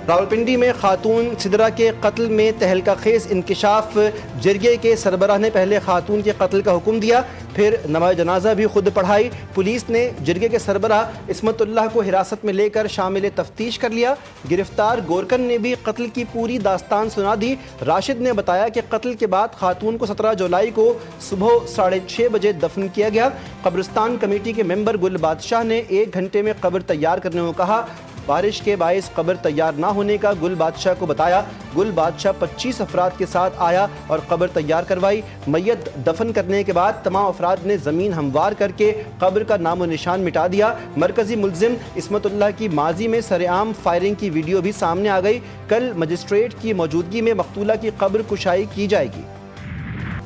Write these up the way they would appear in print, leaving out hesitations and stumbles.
راولپنڈی میں خاتون سدرہ کے قتل میں تہلکہ خیز انکشاف، جرگے کے سربراہ نے پہلے خاتون کے قتل کا حکم دیا، پھر نماز جنازہ بھی خود پڑھائی۔ پولیس نے جرگے کے سربراہ عصمت اللہ کو حراست میں لے کر شامل تفتیش کر لیا۔ گرفتار گورکن نے بھی قتل کی پوری داستان سنا دی۔ راشد نے بتایا کہ قتل کے بعد خاتون کو 17 جولائی کو صبح 6:30 بجے دفن کیا گیا۔ قبرستان کمیٹی کے ممبر گل بادشاہ نے 1 گھنٹے میں قبر تیار کرنے کو کہا۔ بارش کے باعث قبر تیار نہ ہونے کا گل بادشاہ کو بتایا۔ گل بادشاہ 25 افراد کے ساتھ آیا اور قبر تیار کروائی۔ میت دفن کرنے کے بعد تمام افراد نے زمین ہموار کر کے قبر کا نام و نشان مٹا دیا۔ مرکزی ملزم عصمت اللہ کی ماضی میں سرعام فائرنگ کی ویڈیو بھی سامنے آ گئی۔ کل مجسٹریٹ کی موجودگی میں مقتولہ کی قبر کشائی کی جائے گی۔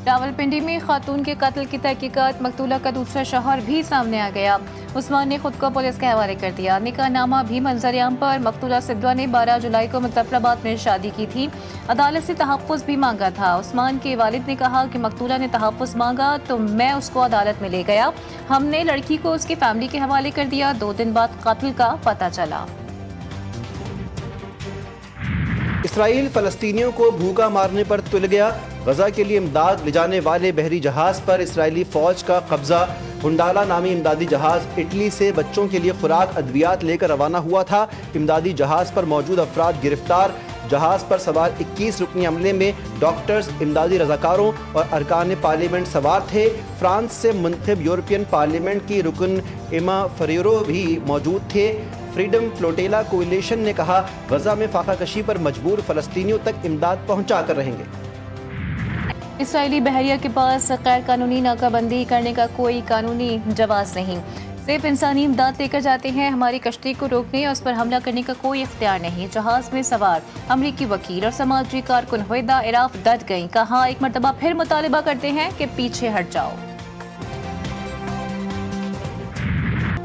راولپنڈی میں خاتون کے قتل کی تحقیقات، مقتولہ کا دوسرا شوہر بھی سامنے آ گیا۔ عثمان نے خود کو پولیس کے حوالے کر دیا۔ نکاح نامہ بھی منظر عام پر۔ مقتولہ سدرہ نے 12 جولائی کو مظفر آباد میں شادی کی تھی۔ عدالت سے تحفظ بھی مانگا تھا۔ عثمان کے والد نے کہا کہ مقتولہ نے تحفظ مانگا تو میں اس کو عدالت میں لے گیا۔ ہم نے لڑکی کو اس کی فیملی کے حوالے کر دیا۔ 2 دن بعد قتل کا پتہ چلا۔ اسرائیل فلسطینیوں کو بھوکا مارنے پر تل گیا۔ غزہ کے لیے امداد لے جانے والے بحری جہاز پر اسرائیلی فوج کا قبضہ۔ ہنڈالا نامی امدادی جہاز اٹلی سے بچوں کے لیے خوراک ادویات لے کر روانہ ہوا تھا۔ امدادی جہاز پر موجود افراد گرفتار۔ جہاز پر سوار 21 رکنی عملے میں ڈاکٹرز، امدادی رضاکاروں اور ارکان پارلیمنٹ سوار تھے۔ فرانس سے منتخب یورپین پارلیمنٹ کی رکن ایما فریرو بھی موجود تھے۔ فریڈم فلوٹیلا کولیشن نے کہا غزہ میں فاقہ کشی پر مجبور فلسطینیوں تک امداد پہنچا کر رہیں گے۔ اسرائیلی بحریہ کے پاس غیر قانونی ناکہ بندی کرنے کا کوئی قانونی جواز نہیں۔ صرف انسانی امداد لے کر جاتے ہیں۔ ہماری کشتی کو روکنے اور اس پر حملہ کرنے کا کوئی اختیار نہیں۔ جہاز میں سوار امریکی وکیل اور سماجی کارکن ہویدا عراف ڈٹ گئیں۔ کہا ایک مرتبہ پھر مطالبہ کرتے ہیں کہ پیچھے ہٹ جاؤ۔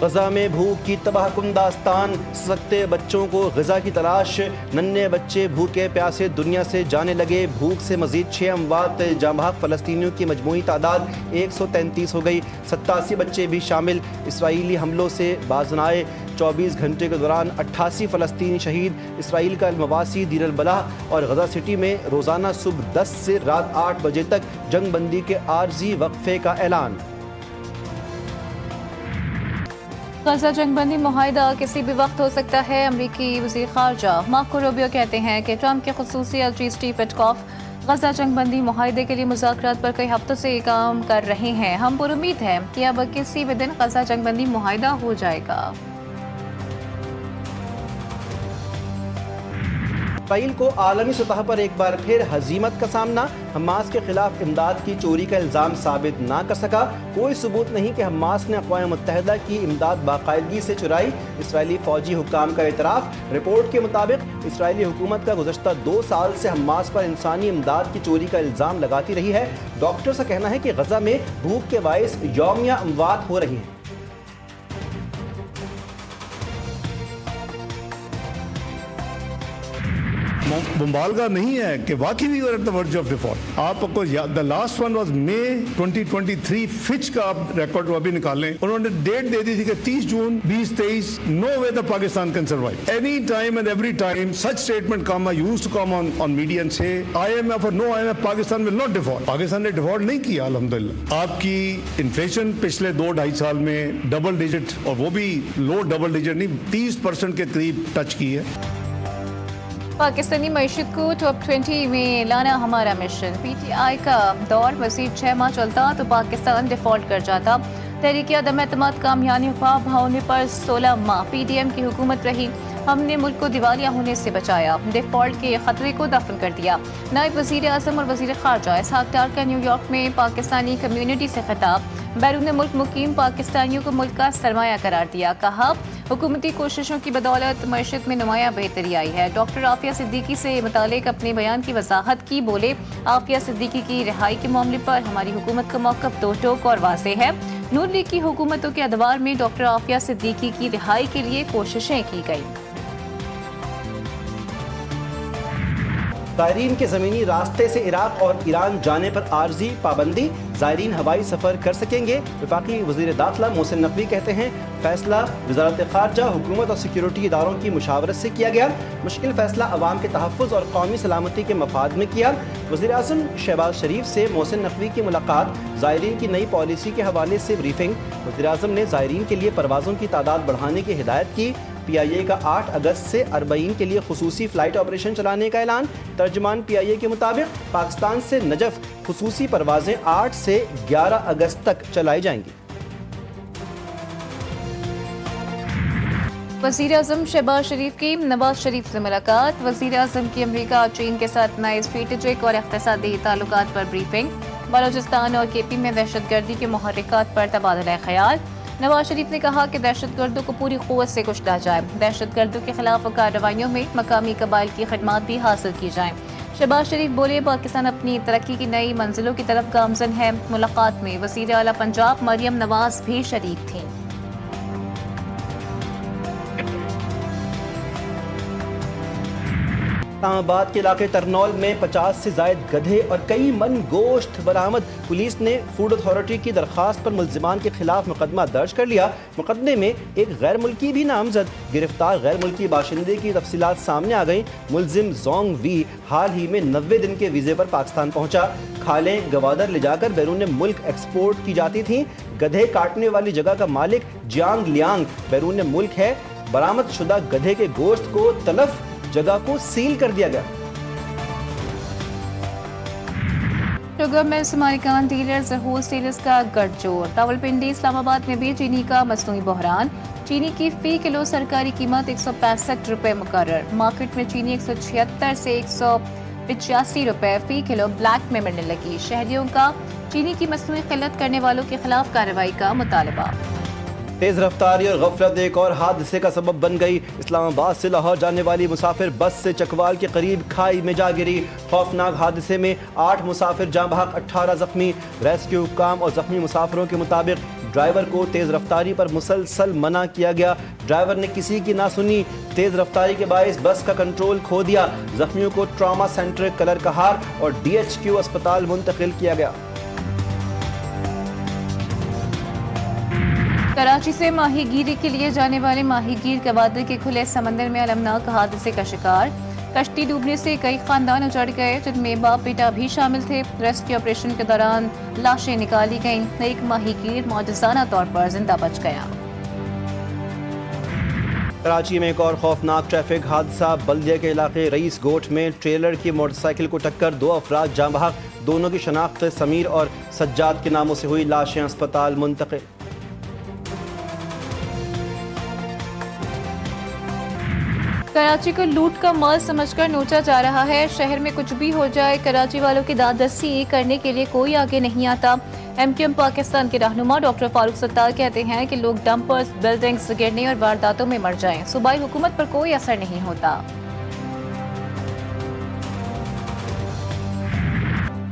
غزہ میں بھوک کی تباہ کن داستان، سکتے بچوں کو غذا کی تلاش، ننھے بچے بھوکے پیاسے دنیا سے جانے لگے۔ بھوک سے مزید 6 اموات، جاں بحق فلسطینیوں کی مجموعی تعداد 133 ہو گئی، 87 بچے بھی شامل۔ اسرائیلی حملوں سے بازنائے 24 گھنٹے کے دوران 88 فلسطینی شہید۔ اسرائیل کا المواسی، دیر البلح اور غزہ سٹی میں روزانہ صبح 10 سے رات 8 بجے تک جنگ بندی کے عارضی وقفے کا اعلان۔ غزہ جنگ بندی معاہدہ کسی بھی وقت ہو سکتا ہے۔ امریکی وزیر خارجہ مارکو روبیو کہتے ہیں کہ ٹرمپ کے خصوصی ایلچی اسٹیو وٹکوف غزہ جنگ بندی معاہدے کے لیے مذاکرات پر کئی ہفتوں سے کام کر رہے ہیں۔ ہم پر امید ہیں کہ اب کسی بھی دن غزہ جنگ بندی معاہدہ ہو جائے گا۔ اسرائیل کو عالمی سطح پر ایک بار پھر ہزیمت کا سامنا۔ حماس کے خلاف امداد کی چوری کا الزام ثابت نہ کر سکا۔ کوئی ثبوت نہیں کہ حماس نے اقوام متحدہ کی امداد باقاعدگی سے چرائی۔ اسرائیلی فوجی حکام کا اعتراف۔ رپورٹ کے مطابق اسرائیلی حکومت کا گزشتہ 2 سال سے حماس پر انسانی امداد کی چوری کا الزام لگاتی رہی ہے۔ ڈاکٹرز کا کہنا ہے کہ غزہ میں بھوک کے باعث یومیہ اموات ہو رہی ہیں۔ مبالغہ نہیں ہے کہ واقعی we are at the verge of default. آپ کو the last one was May 2023۔ Fitch کا آپ ریکارڈ ابھی نکالیں، انہوں نے ڈیٹ دے دی تھی کہ 30 جون 2023 no way the Pakistan can survive. Any time and every time such statement come I used to come on media and say IMF اور no IMF Pakistan will not default. Pakistan نے ڈیفالٹ نہیں کیا الحمدللہ۔ آپ کی انفلیشن پچھلے 2-2.5 سال میں ڈبل ڈیجٹ، اور وہ بھی لو ڈبل ڈیجٹ نہیں، 30% کے قریب ٹچ کی ہے۔ پاکستانی معیشت کو ٹاپ 20 میں لانا ہمارا مشن۔ PTI کا دور مزید 6 ماہ چلتا تو پاکستان ڈیفالٹ کر جاتا۔ تحریک عدم اعتماد کامیانی خواب ہونے پر 16 ماہ PDM کی حکومت رہی۔ ہم نے ملک کو دیوالیہ ہونے سے بچایا، ڈیفالٹ کے خطرے کو دفن کر دیا۔ نائب وزیر اعظم اور وزیر خارجہ اسحاق ڈار کا نیو یارک میں پاکستانی کمیونٹی سے خطاب۔ بیرون ملک مقیم پاکستانیوں کو ملک کا سرمایہ قرار دیا۔ کہا حکومتی کوششوں کی بدولت معیشت میں نمایاں بہتری آئی ہے۔ ڈاکٹر عافیہ صدیقی سے متعلق اپنے بیان کی وضاحت کی، بولے عافیہ صدیقی کی رہائی کے معاملے پر ہماری حکومت کا موقف دو ٹوک اور واضح ہے۔ نون لیگ کی حکومتوں کے ادوار میں ڈاکٹر عافیہ صدیقی کی رہائی کے لیے کوششیں کی گئیں۔ تائرین کے زمینی راستے سے عراق اور ایران جانے پر عارضی پابندی۔ زائرین ہوائی سفر کر سکیں گے۔ وفاقی وزیر داخلہ محسن نقوی کہتے ہیں فیصلہ وزارت خارجہ، حکومت اور سیکیورٹی اداروں کی مشاورت سے کیا گیا، مشکل فیصلہ عوام کے تحفظ اور قومی سلامتی کے مفاد میں کیا۔ وزیر اعظم شہباز شریف سے محسن نقوی کی ملاقات، زائرین کی نئی پالیسی کے حوالے سے بریفنگ۔ وزیر اعظم نے زائرین کے لیے پروازوں کی تعداد بڑھانے کی ہدایت کی۔ پی آئی اے کا 8 اگست سے اربعین کے لیے خصوصی فلائٹ آپریشن چلانے کا اعلان۔ ترجمان پی آئی اے کے مطابق پاکستان سے نجف خصوصی پروازیں 8 سے 11 اگست تک چلائی جائیں گی۔ وزیر اعظم شہباز شریف کی نواز شریف سے ملاقات، وزیر اعظم کی امریکہ اور چین کے ساتھ نئے اسٹریٹجک اور اقتصادی تعلقات پر بریفنگ۔ بلوچستان اور کے پی میں دہشت گردی کے محرکات پر تبادلہ خیال۔ نواز شریف نے کہا کہ دہشت گردوں کو پوری قوت سے کچلا جائے، دہشت گردوں کے خلاف کارروائیوں میں مقامی قبائل کی خدمات بھی حاصل کی جائیں۔ شہباز شریف بولے پاکستان اپنی ترقی کی نئی منزلوں کی طرف گامزن ہے۔ ملاقات میں وزیر اعلیٰ پنجاب مریم نواز بھی شریک تھیں۔ اسلام آباد کے علاقے ترنول میں 50 سے زائد گدھے اور کئی من گوشت برآمد۔ پولیس نے فوڈ اتھارٹی کی درخواست پر ملزمان کے خلاف مقدمہ درج کر لیا۔ مقدمے میں ایک غیر ملکی بھی نامزد۔ گرفتار غیر ملکی باشندے کی تفصیلات سامنے آ گئیں۔ ملزم زونگ وی حال ہی میں 90 دن کے ویزے پر پاکستان پہنچا۔ کھالیں گوادر لے جا کر بیرون ملک ایکسپورٹ کی جاتی تھیں۔ گدھے کاٹنے والی جگہ کا مالک جیانگ لیانگ بیرون ملک ہے۔ برآمد شدہ گدھے کے گوشت کو تلف جگہ کو سیل کر دیا گیا۔ شوگر ملز مالکان ڈیلرز اور ہول سیلرز کا گٹھ جوڑ۔ راولپنڈی اسلام آباد میں بھی چینی کا مصنوعی بحران۔ چینی کی فی کلو سرکاری قیمت 165 روپے مقرر۔ مارکیٹ میں چینی 176 سے 185 روپے فی کلو بلیک میں ملنے لگی۔ شہریوں کا چینی کی مصنوعی قلت کرنے والوں کے خلاف کارروائی کا مطالبہ۔ تیز رفتاری اور غفلت ایک اور حادثے کا سبب بن گئی۔ اسلام آباد سے لاہور جانے والی مسافر بس سے چکوال کے قریب کھائی میں جا گری۔ خوفناک حادثے میں 8 مسافر جاں بحق، 18 زخمی۔ ریسکیو حکام اور زخمی مسافروں کے مطابق ڈرائیور کو تیز رفتاری پر مسلسل منع کیا گیا۔ ڈرائیور نے کسی کی نہ سنی، تیز رفتاری کے باعث بس کا کنٹرول کھو دیا۔ زخمیوں کو ٹراما سینٹر کلر کہار اور DHQ اسپتال منتقل کیا گیا۔ کراچی سے ماہی گیری کے لیے جانے والے ماہی گیر گوادر کے کھلے سمندر میں المناک حادثے کا شکار۔ کشتی ڈوبنے سے کئی خاندان اجڑ گئے، جن میں باپ بیٹا بھی شامل تھے۔ ریسکیو آپریشن کے دوران لاشیں نکالی گئیں۔ ایک ماہی گیر معجزانہ طور پر زندہ بچ گیا۔ کراچی میں ایک اور خوفناک ٹریفک حادثہ۔ بلدیہ کے علاقے رئیس گوٹھ میں ٹریلر کی موٹر سائیکل کو ٹکر، 2 افراد جاں بحق۔ دونوں کی شناخت سمیر اور سجاد کے ناموں سے ہوئی، لاشیں اسپتال منتقل۔ کراچی کو لوٹ کا مال سمجھ کر نوچا جا رہا ہے۔ شہر میں کچھ بھی ہو جائے، کراچی والوں کی دادرسی کرنے کے لیے کوئی آگے نہیں آتا۔ MQM پاکستان کے رہنما ڈاکٹر فاروق ستار کہتے ہیں کہ لوگ ڈمپرز، بلڈنگز گرنے اور وارداتوں میں مر جائیں، صوبائی حکومت پر کوئی اثر نہیں ہوتا۔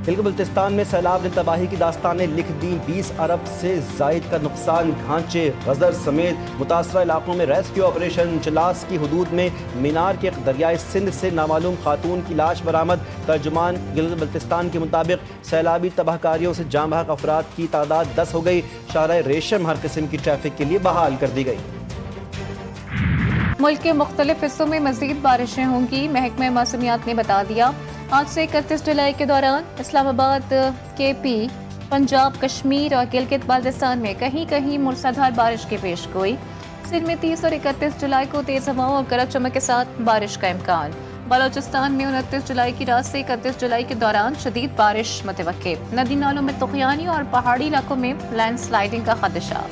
گلگت بلتستان میں سیلاب نے تباہی کی داستانیں لکھ دیں۔ 20 ارب سے زائد کا نقصان، گھانچے، غزر سمیت متاثرہ علاقوں میں ریسکیو آپریشن۔ چلاس کی حدود میں مینار کے دریائے سندھ سے نامعلوم خاتون کی لاش برآمد۔ ترجمان گلگت بلتستان کے مطابق سیلابی تباہ کاریوں سے جاں بحق افراد کی تعداد 10 ہو گئی۔ شاہراہ ریشم ہر قسم کی ٹریفک کے لیے بحال کر دی گئی۔ ملک کے مختلف حصوں میں مزید بارشیں ہوں گی، محکمہ موسمیات نے بتا دیا۔ آج سے 31 جولائی کے دوران اسلام آباد، KP، پنجاب، کشمیر اور گلگت بلتستان میں کہیں کہیں موسلادھار بارش کی پیش گوئی۔ سندھ میں 30 اور 31 جولائی کو تیز ہواؤں اور گرج چمک کے ساتھ بارش کا امکان۔ بلوچستان میں 29 جولائی کی رات سے 31 جولائی کے دوران شدید بارش متوقع۔ ندی نالوں میں طغیانی اور پہاڑی علاقوں میں لینڈ سلائیڈنگ کا خدشہ۔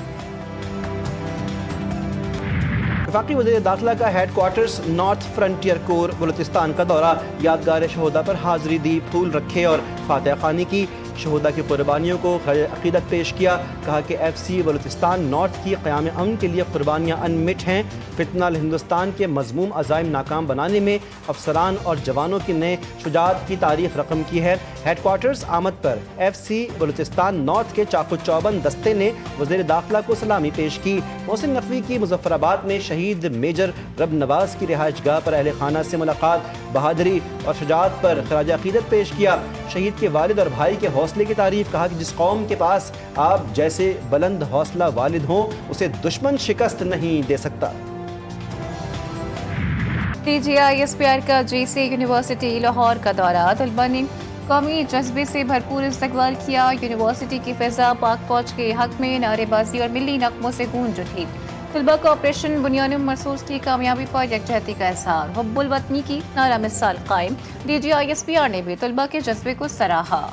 وفاقی وزیر داخلہ کا ہیڈ کوارٹرز نارتھ فرنٹیئر کور بلوچستان کا دورہ، یادگار شہدا پر حاضری دی، پھول رکھے اور فاتحہ خوانی کی۔ شہدا کی قربانیوں کو خراج عقیدت پیش کیا۔ کہا کہ FC بلوچستان نارتھ کی قیام امن کے لیے قربانیاں انمٹ ہیں۔ فتنہ ہندوستان کے مذموم عزائم ناکام بنانے میں افسران اور جوانوں کی نے شجاعت کی تاریخ رقم کی ہے۔ ہیڈ کوارٹرز آمد پر FC بلوچستان نارتھ کے چاقو چوبند دستے نے وزیر داخلہ کو سلامی پیش کی۔ محسن نقوی کی مظفر آباد میں شہید میجر رب نواز کی رہائش گاہ پر اہل خانہ سے ملاقات، بہادری اور شجاعت پر خراج عقیدت پیش کیا۔ شہید کے والد اور بھائی کے حوصلے کی تعریف، کہا کہ جس قوم کے پاس آپ جیسے بلند حوصلہ والد ہوں اسے دشمن شکست نہیں دے سکتا۔ TGISPR کا JC یونیورسٹی لاہور کا دورہ، طلباء نے قومی جذبے سے بھرپور استقبال کیا۔ یونیورسٹی کی فضا پاک فوج کے حق میں نعرے بازی اور ملی نغموں سے گونج اٹھی۔ طلباء کو آپریشن بنیان مرصوص کی کامیابی پر یکجہتی کا اظہار، حب الوطنی کی نعرہ مثال قائم۔ DGISPR نے بھی طلباء کے جذبے کو سراہا۔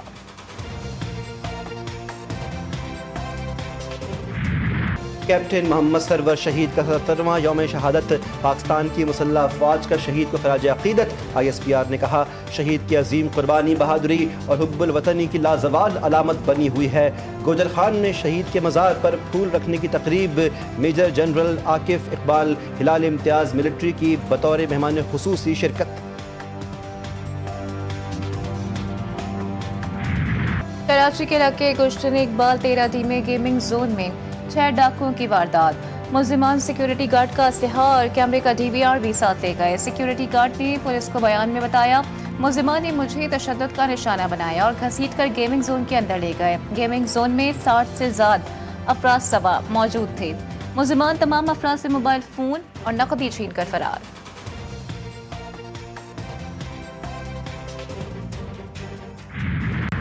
کیپٹن محمد سرور شہید کا 77واں یوم شہادت، پاکستان کی مسلح افواج کا شہید کو خراج عقیدت۔ ISPR نے کہا شہید کی عظیم قربانی، بہادری اور حب الوطنی کی لازوال علامت بنی ہوئی ہے۔ گوجر خان نے شہید کے مزار پر پھول رکھنے کی تقریب، میجر جنرل عاکف اقبال ہلال امتیاز ملٹری کی بطور مہمان خصوصی شرکت۔ کراچی کے علاقے گلشن اقبال 13D میں گیمنگ زون میں 6 ڈاکوؤں کی واردات، ملزمان سیکیورٹی گارڈ کا اسلحہ اور کیمرے کا DVR بھی ساتھ لے گئے۔ سیکیورٹی گارڈ نے پولیس کو بیان میں بتایا ملزمان نے مجھے تشدد کا نشانہ بنایا اور گھسیٹ کر گیمنگ زون کے اندر لے گئے۔ گیمنگ زون میں 60 سے زائد افراد سوا موجود تھے۔ ملزمان تمام افراد سے موبائل فون اور نقدی چھین کر فرار۔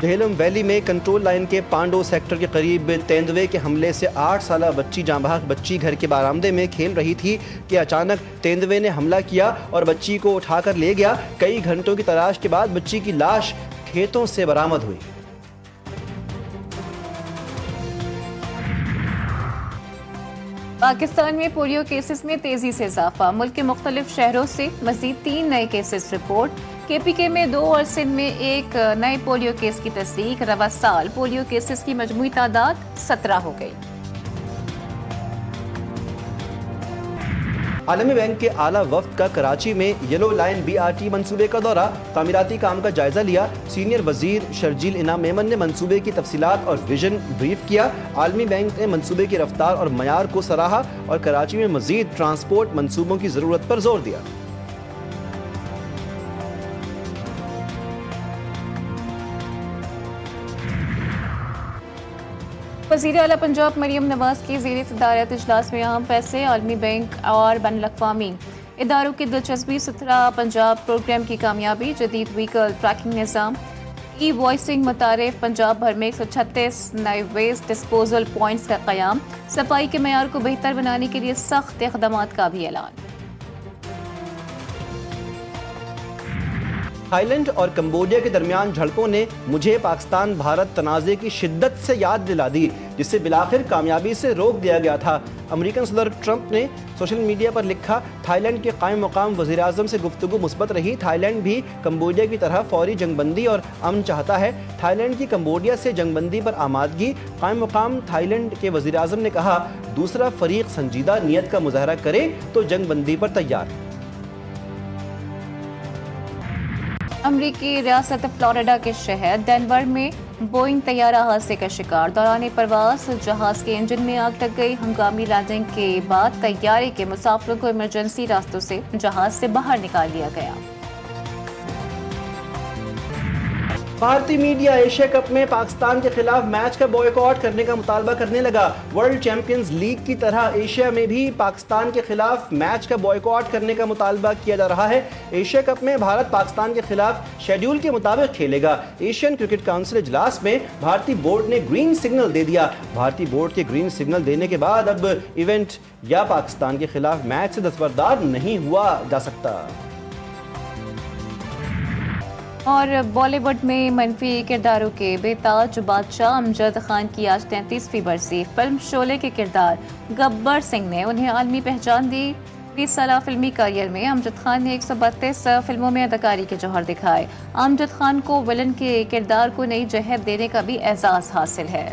جہلم ویلی میں کنٹرول لائن کے پانڈو سیکٹر کے قریب تیندوے کے حملے سے 8 سالہ بچی جاں بحق بچی گھر کے برآمدے میں کھیل رہی تھی کہ اچانک تیندوے نے حملہ کیا اور بچی کو اٹھا کر لے گیا۔ کئی گھنٹوں کی تلاش کے بعد بچی کی لاش کھیتوں سے برآمد ہوئی۔ پاکستان میں پولیو کیسز میں تیزی سے اضافہ، ملک کے مختلف شہروں سے مزید 3 نئے کیسز رپورٹ۔ KPK میں 2 اور سندھ میں 1 نئے پولیو کیس کی تصدیق۔ رواں سال پولیو کیسز کی مجموعی تعداد 17 ہو گئی۔ عالمی بینک کے اعلیٰ وفد کا کراچی میں یلو لائن BRT منصوبے کا دورہ، تعمیراتی کام کا جائزہ لیا۔ سینئر وزیر شرجیل انعام میمن نے منصوبے کی تفصیلات اور ویژن بریف کیا۔ عالمی بینک نے منصوبے کی رفتار اور معیار کو سراہا اور کراچی میں مزید ٹرانسپورٹ منصوبوں کی ضرورت پر زور دیا۔ وزیر اعلیٰ پنجاب مریم نواز کی زیر صدارت اجلاس میں اہم فیصلے، عالمی بینک اور بین الاقوامی اداروں کی دلچسپی، ستھرا پنجاب پروگرام کی کامیابی، جدید وہیکل ٹریکنگ نظام، ای وائسنگ متعارف، پنجاب بھر میں 136 نئے ویسٹ ڈسپوزل پوائنٹس کا قیام، صفائی کے معیار کو بہتر بنانے کے لیے سخت اقدامات کا بھی اعلان۔ تھائی لینڈ اور کمبوڈیا کے درمیان جھڑپوں نے مجھے پاکستان بھارت تنازع کی شدت سے یاد دلا دی، جسے بالآخر کامیابی سے روک دیا گیا تھا۔ امریکن صدر ٹرمپ نے سوشل میڈیا پر لکھا، تھائی لینڈ کے قائم مقام وزیر اعظم سے گفتگو مثبت رہی۔ تھائی لینڈ بھی کمبوڈیا کی طرح فوری جنگ بندی اور امن چاہتا ہے۔ تھائی لینڈ کی کمبوڈیا سے جنگ بندی پر آمادگی، قائم مقام تھائی لینڈ کے وزیر اعظم نے کہا دوسرا فریق سنجیدہ نیت کا مظاہرہ کرے تو جنگ بندی پر تیار۔ امریکی ریاست فلوریڈا کے شہر ڈینور میں بوئنگ طیارہ حادثے کا شکار، دوران پرواز جہاز کے انجن میں آگ لگ گئی۔ ہنگامی لینڈنگ کے بعد طیارے کے مسافروں کو ایمرجنسی راستوں سے جہاز سے باہر نکال لیا گیا۔ بھارتی میڈیا ایشیا کپ میں پاکستان کے خلاف میچ کا بوائیکاٹ کرنے کا مطالبہ کرنے لگا۔ ورلڈ چیمپئنز لیگ کی طرح ایشیا میں بھی پاکستان کے خلاف میچ کا بوائیکاٹ کرنے کا مطالبہ کیا جا رہا ہے۔ ایشیا کپ میں بھارت پاکستان کے خلاف شیڈول کے مطابق کھیلے گا۔ ایشین کرکٹ کونسل اجلاس میں بھارتی بورڈ نے گرین سگنل دے دیا۔ بھارتی بورڈ کے گرین سگنل دینے کے بعد اب ایونٹ یا پاکستان کے خلاف میچ سے دستبردار نہیں ہوا جا سکتا۔ اور بالی ووڈ میں منفی کرداروں کے بے تاج بادشاہ امجد خان کی آج 33ویں برسی۔ فلم شعلے کے کردار گبر سنگھ نے انہیں عالمی پہچان دی۔ 20 سالہ فلمی کیریئر میں امجد خان نے 132 فلموں میں اداکاری کے جوہر دکھائے۔ امجد خان کو ولن کے کردار کو نئی جہت دینے کا بھی اعزاز حاصل ہے۔